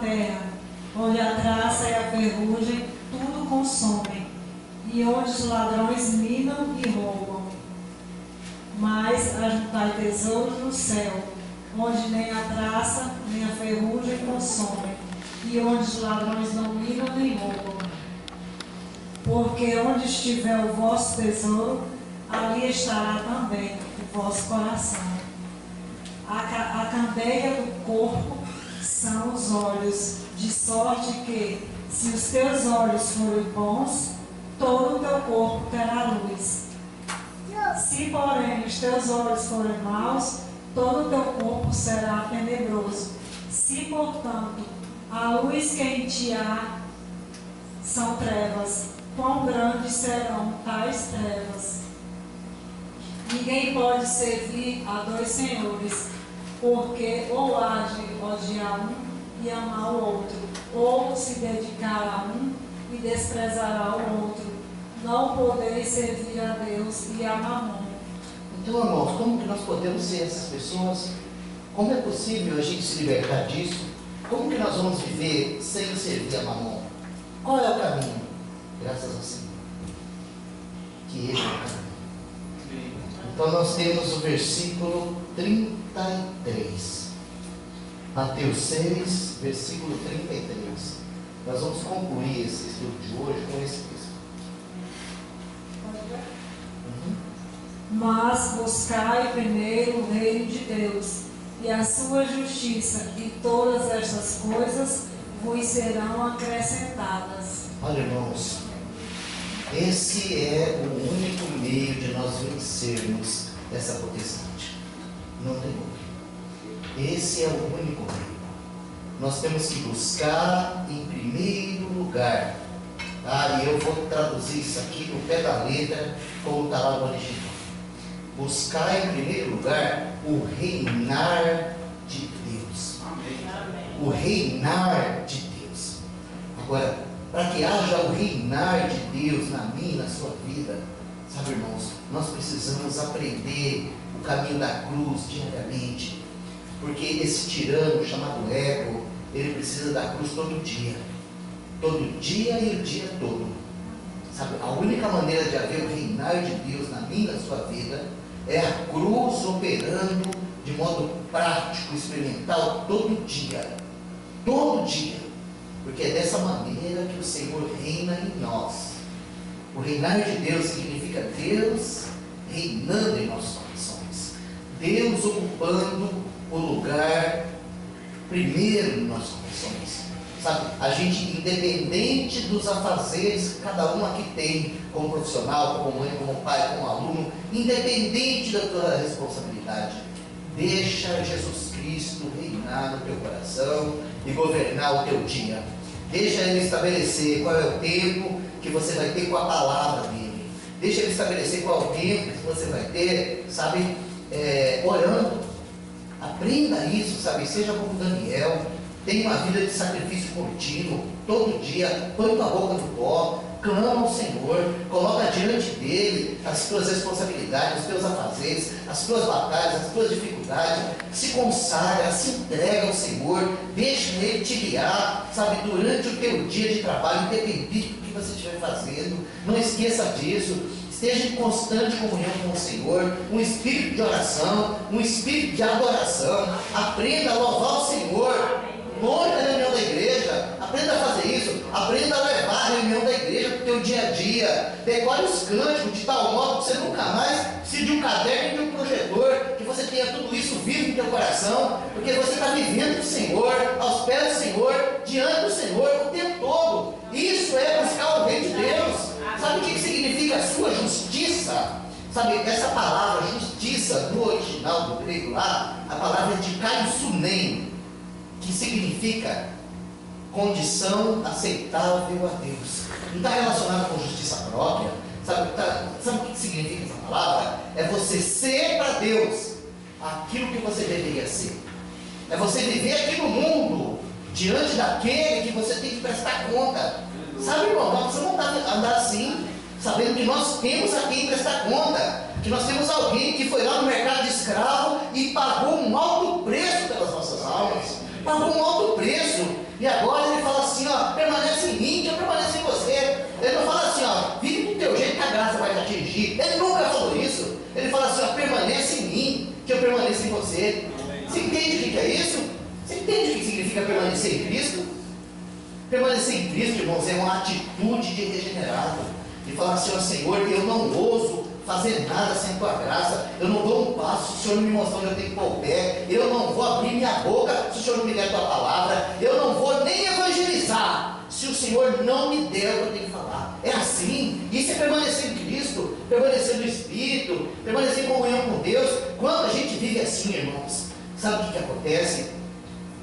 terra, onde a traça e a ferrugem tudo consomem, e onde os ladrões minam e roubam. Mas ajuntai tesouros no céu, onde nem a traça nem a ferrugem consomem, e onde os ladrões não minam nem roubam. Porque onde estiver o vosso tesouro, ali estará também o vosso coração. A candeia do corpo são os olhos, de sorte que, se os teus olhos forem bons, todo o teu corpo terá luz. Se, porém, os teus olhos forem maus, todo o teu corpo será tenebroso. Se, portanto, a luz que em ti há são trevas, quão grandes serão tais trevas? Ninguém pode servir a dois senhores, porque ou há de odiar um e amar o outro, ou se dedicar a um e desprezará o outro. Não podeis servir a Deus e a Mamon. Então, irmãos, como que nós podemos ser essas pessoas? Como é possível a gente se libertar disso? Como que nós vamos viver sem servir a Mamon? Qual é o caminho? Graças ao Senhor, que Ele é o caminho. Então nós temos o versículo 33. Mateus 6, versículo 33. Nós vamos concluir esse estudo de hoje com esse texto. Mas buscai primeiro o reino de Deus e a sua justiça, e todas estas coisas vos serão acrescentadas. Olha, irmãos, esse é o único meio de nós vencermos essa potestade. Não tem outro. Esse é o único meio. Nós temos que buscar em primeiro lugar. E eu vou traduzir isso aqui no pé da letra, como está lá no original. Buscar em primeiro lugar o reinar de Deus. Amém. O reinar de Deus. Agora, para que haja o reinar de Deus na minha e na sua vida, sabe, irmãos, nós precisamos aprender o caminho da cruz diariamente, porque esse tirano chamado ego, ele precisa da cruz todo dia e o dia todo, sabe? A única maneira de haver o reinar de Deus na minha e na sua vida é a cruz operando de modo prático, experimental, todo dia, porque é dessa maneira que o Senhor reina em nós. O reinar de Deus significa Deus reinando em nossos corações, Deus ocupando o lugar primeiro em nossos corações, sabe? A gente, independente dos afazeres que cada um aqui tem, como profissional, como mãe, como pai, como aluno, independente da tua responsabilidade, deixa Jesus Cristo reinar no teu coração e governar o teu dia. Deixa Ele estabelecer qual é o tempo que você vai ter com a palavra dEle. Deixa Ele estabelecer qual é o tempo que você vai ter, sabe, orando. Aprenda isso, sabe, seja como Daniel. Tenha uma vida de sacrifício contínuo, todo dia, põe tua boca no pó, clama ao Senhor, coloca diante dEle as tuas responsabilidades, os teus afazeres, as tuas batalhas, as tuas dificuldades, se consagra, se entrega ao Senhor, deixa Ele te guiar, sabe, durante o teu dia de trabalho, independente do que você estiver fazendo, não esqueça disso. Esteja em constante comunhão com o Senhor, um espírito de oração, um espírito de adoração. Aprenda a louvar o Senhor longe da reunião da igreja. Aprenda a fazer isso. Aprenda a levar a reunião da igreja para o teu dia a dia. Decore os cânticos de tal modo que você nunca mais precise de um caderno e de um projetor, que você tenha tudo isso vivo no teu coração, porque você está vivendo do Senhor, aos pés do Senhor, diante do Senhor o tempo todo. Isso é buscar o reino de Deus. Sabe o que significa a sua justiça? Sabe, essa palavra justiça, no original do grego lá, a palavra é de kaisunem, que significa condição aceitável a Deus. Não está relacionado com justiça própria. Sabe o que significa essa palavra? É você ser para Deus aquilo que você deveria ser. É você viver aqui no mundo diante daquele que você tem que prestar conta. Sabe, irmão, nós precisamos andar assim, sabendo que nós temos a quem prestar conta, que nós temos alguém que foi lá no mercado de escravo e pagou um alto preço pelas nossas almas, pagou um alto preço, E agora ele fala assim, ó, permanece em mim, que eu permaneço em você. Ele não fala assim, ó, vive do teu jeito que a graça vai te atingir. Ele nunca falou isso. Ele fala assim, ó, permanece em mim, que eu permaneço em você. Você entende o que é isso? Você entende o que significa permanecer em Cristo? Permanecer em Cristo, irmãos, é uma atitude de regenerado. E falar assim, ó Senhor, eu não ouso fazer nada sem tua graça. Eu não dou um passo se o Senhor não me mostrar onde eu tenho que pôr o pé. Eu não vou abrir minha boca se o Senhor não me der a tua palavra. Eu não vou nem evangelizar se o Senhor não me der o que eu tenho que falar. É assim. Isso é permanecer em Cristo, permanecer no Espírito, permanecer em comunhão com Deus. Quando a gente vive assim, irmãos, sabe o que acontece?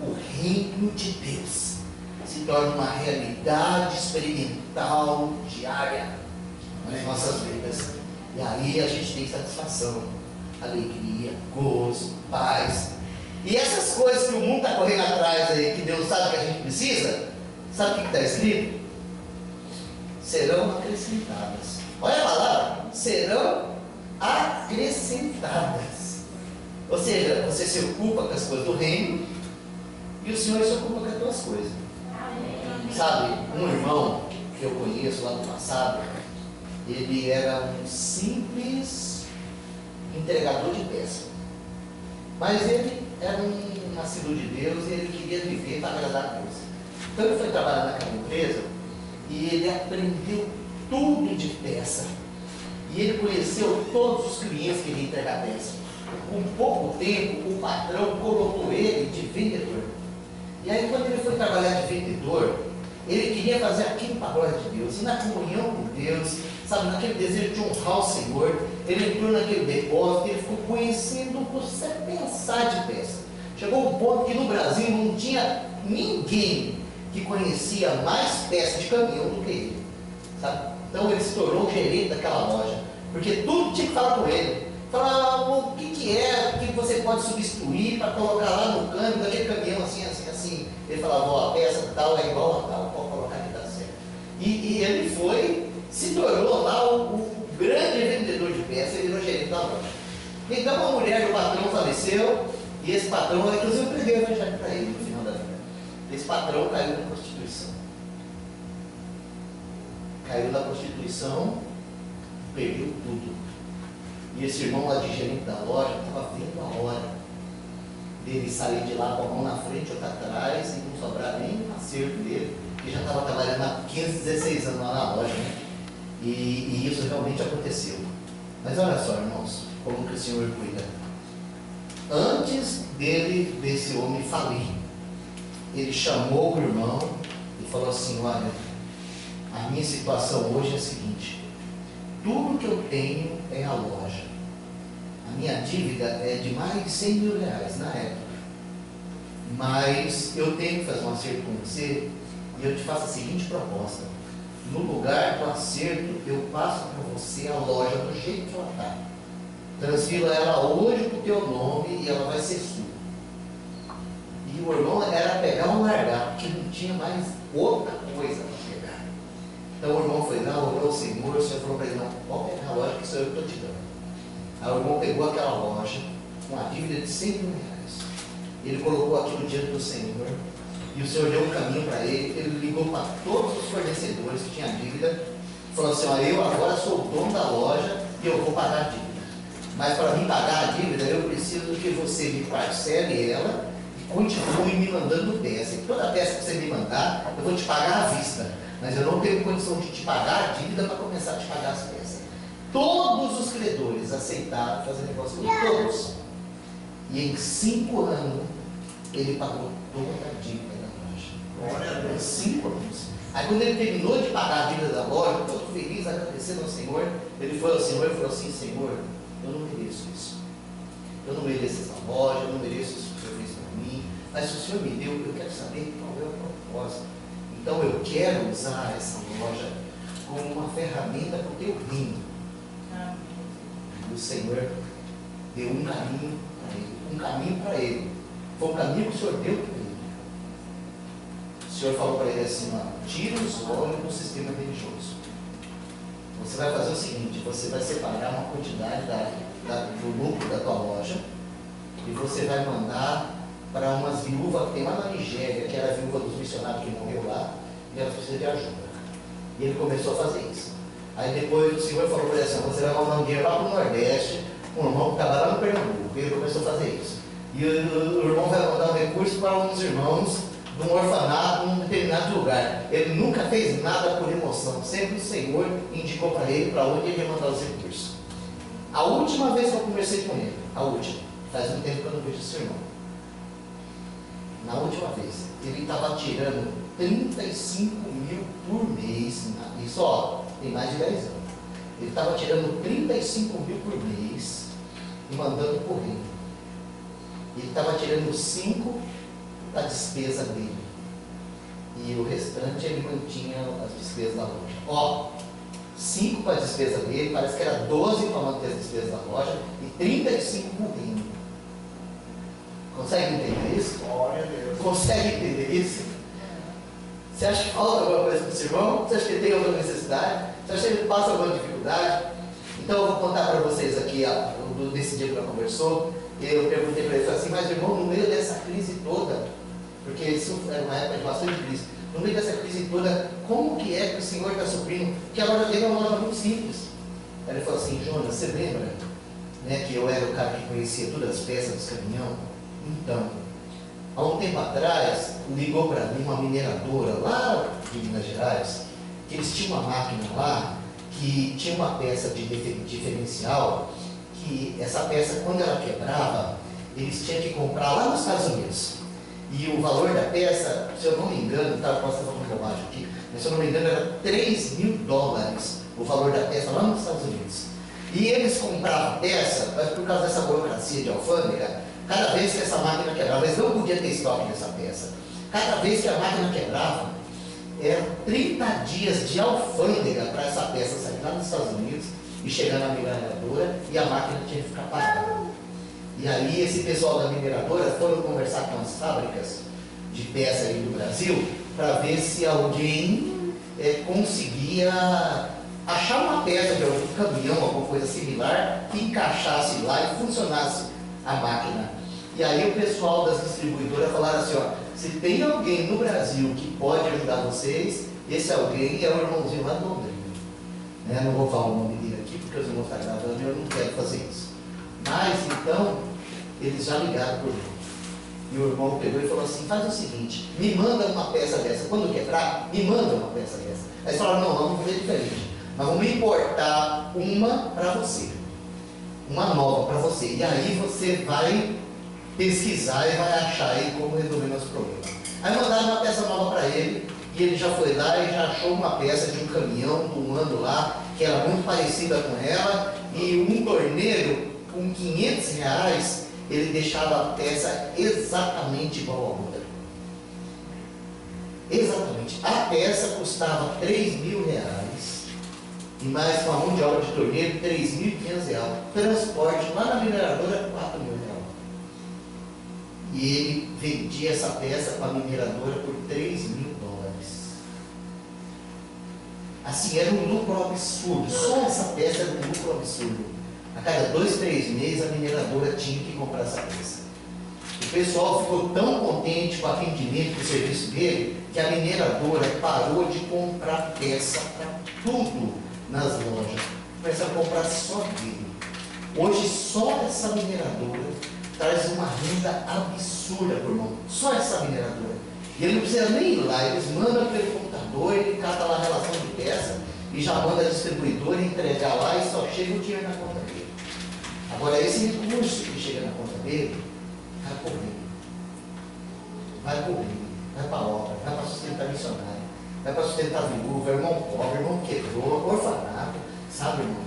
O reino de Deus se torna uma realidade experimental diária nas nossas vidas. E aí a gente tem satisfação, alegria, gozo, paz. E essas coisas que o mundo está correndo atrás aí, que Deus sabe que a gente precisa, sabe o que está escrito? Serão acrescentadas. Olha a palavra, serão acrescentadas. Ou seja, você se ocupa com as coisas do reino e o Senhor se ocupa com as tuas coisas. Sabe, um irmão que eu conheço lá no passado, ele era um simples entregador de peça, mas ele era um nascido de Deus e ele queria viver para agradar a Deus. Então ele foi trabalhar naquela empresa e ele aprendeu tudo de peça, e ele conheceu todos os clientes que ele ia entregar peça. Com pouco tempo o patrão colocou ele de vendedor. E aí quando ele foi trabalhar de vendedor, ele queria fazer aquilo para a glória de Deus, e na comunhão com Deus, sabe, naquele desejo de honrar o Senhor, ele entrou naquele depósito, ele ficou conhecendo você pensar de peça. Chegou um ponto que no Brasil não tinha ninguém que conhecia mais peças de caminhão do que ele, sabe? Então ele se tornou o gerente daquela loja, porque tudo tinha que falar com ele. Falar o que é, o que você pode substituir para colocar lá no câmbio daquele caminhão assim, assim, assim. Ele falava, ó, a peça tal é igual a tal, pode colocar que dá certo. E ele foi, se tornou lá o grande vendedor de peças, ele virou gerente da loja. Então a mulher do patrão faleceu, e esse patrão, inclusive eu preguei o evangelho para ele no final da vida. Esse patrão caiu na prostituição. Caiu na prostituição, perdeu tudo. E esse irmão lá de gerente da loja estava vendo a hora dele sair de lá com a mão na frente, outra atrás, e não sobrar nem um acerto dele, que já estava trabalhando há 15, 16 anos lá na loja, né? E isso realmente aconteceu. Mas olha só, irmãos, como que o Senhor cuida. Antes desse homem falir, ele chamou o irmão e falou assim, olha, a minha situação hoje é a seguinte: tudo que eu tenho é a loja. A minha dívida é de mais de 100 mil reais na época. Mas eu tenho que fazer um acerto com você e eu te faço a seguinte proposta. No lugar do acerto, eu passo para você a loja do jeito que ela está. Transfiro ela hoje para o teu nome e ela vai ser sua. E o irmão era pegar ou largar, porque não tinha mais outra coisa para pegar. Então o irmão foi lá, orou ao Senhor, o Senhor falou para ele, não, pode pegar a loja que sou eu que estou te dando. Aí o irmão pegou aquela loja com a dívida de 100 mil reais. Ele colocou aquilo diante do Senhor, e o Senhor deu um caminho para ele. Ele ligou para todos os fornecedores que tinham dívida, falou assim, ó, eu agora sou o dono da loja e eu vou pagar a dívida. Mas para mim pagar a dívida, eu preciso que você me parcele ela e continue me mandando peça. E toda peça que você me mandar, eu vou te pagar à vista. Mas eu não tenho condição de te pagar a dívida para começar a te pagar as peças. Todos os credores aceitaram fazer negócio com todos. E em 5 anos, ele pagou toda a dívida da loja. Glória a Deus. 5 anos. Aí quando ele terminou de pagar a dívida da loja, todo feliz, agradecendo ao Senhor, ele foi ao Senhor e falou assim, Senhor, eu não mereço isso. Eu não mereço essa loja, eu não mereço isso que o Senhor fez para mim. Mas se o Senhor me deu, eu quero saber qual é o propósito. Então eu quero usar essa loja como uma ferramenta para o teu reino. E o Senhor deu um caminho para ele. Um caminho para ele. Foi um caminho que o Senhor deu para ele. O Senhor falou para ele assim, ó, tira os olhos do sistema religioso. Você vai fazer o seguinte, você vai separar uma quantidade do lucro da tua loja e você vai mandar para umas viúvas que tem lá na Nigéria, que era a viúva dos missionário que morreu lá, e elas precisam de ajuda. E ele começou a fazer isso. Aí depois o Senhor falou para ele assim: você vai mandar um dinheiro lá para o Nordeste, um irmão que estava lá no Pernambuco. E ele começou a fazer isso. E o irmão vai mandar um recurso para uns irmãos de um orfanato num determinado lugar. Ele nunca fez nada por emoção. Sempre o Senhor indicou para ele para onde ele ia mandar os recursos. A última vez que eu conversei com ele, faz um tempo que eu não vejo esse irmão. Na última vez, ele estava tirando 35 mil por mês. Isso, ó, tem mais de 10 anos. Ele estava tirando 35 mil por mês e mandando por ele. Ele estava tirando 5 da despesa dele. E o restante ele mantinha as despesas da loja. Ó, 5 para a despesa dele, parece que era 12 para manter as despesas da loja e 35 por reino. Consegue entender isso? Glória a Deus. Consegue entender isso? Você acha que falta alguma coisa para esse irmão? Você acha que ele tem alguma necessidade? Você acha que ele passa alguma dificuldade? Então eu vou contar para vocês aqui, desse dia que ela conversou. Eu perguntei para ele, falei assim: mas irmão, no meio dessa crise toda, porque isso era uma época de bastante crise, no meio dessa crise toda, como que é que o Senhor está suprindo? Porque a loja dele é uma loja muito simples. Aí ele falou assim: Jonas, você lembra, né, que eu era o cara que conhecia todas as peças dos caminhões? Então, há um tempo atrás, ligou para mim uma mineradora lá de Minas Gerais, que eles tinham uma máquina lá, que tinha uma peça de diferencial, que essa peça, quando ela quebrava, eles tinham que comprar lá nos Estados Unidos. E o valor da peça, se eu não me engano, posso estar falando bobagem aqui, mas se eu não me engano era $3.000 o valor da peça lá nos Estados Unidos. E eles compravam a peça, mas por causa dessa burocracia de alfândega, cada vez que essa máquina quebrava, eles não podiam ter estoque dessa peça. Cada vez que a máquina quebrava, eram 30 dias de alfândega para essa peça sair lá nos Estados Unidos e chegar na mineradora, e a máquina tinha que ficar parada. E aí esse pessoal da mineradora foram conversar com as fábricas de peça aí do Brasil para ver se alguém conseguia achar uma peça de algum caminhão, alguma coisa similar, que encaixasse lá e funcionasse a máquina. E aí o pessoal das distribuidoras falaram assim: ó, se tem alguém no Brasil que pode ajudar vocês, esse alguém é o irmãozinho lá de Londrina. Não vou falar o nome dele aqui porque os irmãos estão gravando e eu não quero fazer isso. Mas então, eles já ligaram por mim. E o irmão pegou e falou assim: faz o seguinte, me manda uma peça dessa. Quando quebrar, me manda uma peça dessa. Aí eles falaram: não, vamos fazer diferente. Nós vamos importar uma para você. Uma nova para você. E aí você vai pesquisar e vai achar aí como resolver nosso problema. Aí mandaram uma peça nova para ele, e ele já foi lá e já achou uma peça de um caminhão do ano lá, que era muito parecida com ela, e um torneiro com R$500, ele deixava a peça exatamente igual a outra. Exatamente. A peça custava R$3.000, e mais com a mão de obra de torneiro, R$3.500. Transporte lá na mineradora, R$4.000. E ele vendia essa peça para a mineradora por $3.000. Assim, era um lucro absurdo. Só essa peça era um lucro absurdo. A cada 2, 3 meses a mineradora tinha que comprar essa peça. O pessoal ficou tão contente com o atendimento do serviço dele, que a mineradora parou de comprar peça para tudo nas lojas. Começaram a comprar só dele. Hoje só essa mineradora traz uma renda absurda, por irmão. Só essa mineradora. E ele não precisa nem ir lá, eles mandam pelo computador, ele cata lá a relação de peça e já manda a distribuidora entregar lá e só chega o dinheiro na conta dele. Agora, esse recurso que chega na conta dele, vai correndo. Vai correndo, vai para a obra, vai para sustentar missionário, vai para sustentar viúva, irmão pobre, irmão quebrou, orfanato, sabe, irmão?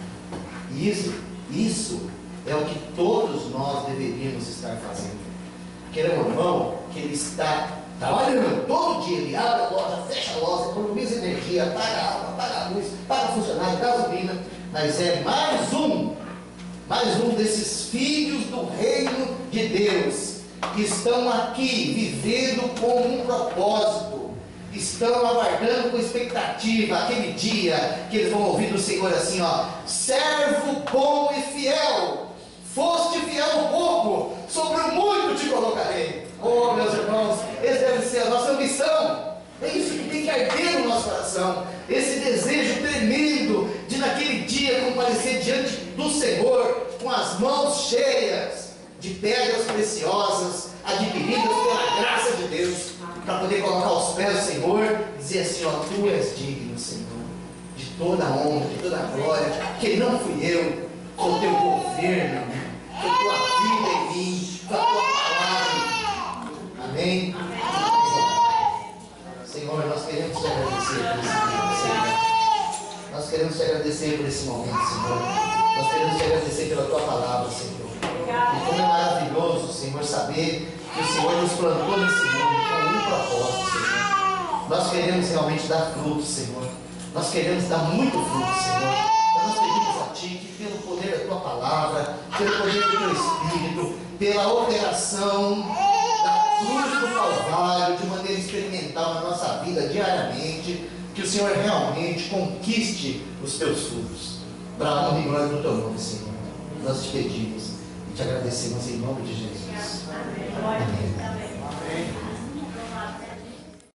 Isso é o que todos nós deveríamos estar fazendo. Aquele irmão que ele está trabalhando todo dia, ele abre a loja, fecha a loja, economiza energia, paga água, paga luz, paga funcionário, gasolina, mas é mais um desses filhos do reino de Deus, que estão aqui vivendo com um propósito, estão aguardando com expectativa aquele dia que eles vão ouvir do Senhor assim: ó, servo bom e fiel, foste fiel no pouco, sobre o muito te colocarei. Oh, meus irmãos, essa deve ser a nossa ambição. arder no nosso coração, esse desejo tremendo de naquele dia comparecer diante do Senhor com as mãos cheias de pedras preciosas adquiridas pela graça de Deus, para poder colocar aos pés do Senhor e dizer assim: ó, tu és digno, Senhor, de toda a honra, de toda a glória, que não fui eu, foi o teu governo, foi a tua vida em mim, foi a tua palavra. Amém? Senhor, nós queremos te agradecer por esse momento, Senhor. Nós queremos te agradecer por esse momento, Senhor. Nós queremos te agradecer pela tua palavra, Senhor. E como é maravilhoso, Senhor, saber que o Senhor nos plantou nesse mundo com um propósito, Senhor. Nós queremos realmente dar fruto, Senhor. Nós queremos dar muito fruto, Senhor. Então nós pedimos a Ti que pelo poder da tua palavra, pelo poder do teu Espírito, pela operação da cruz do Calvário, de maneira experimental na nossa vida diariamente, que o Senhor realmente conquiste os teus frutos, para a honra e glória do teu nome, Senhor. Nós te pedimos e te agradecemos em nome de Jesus.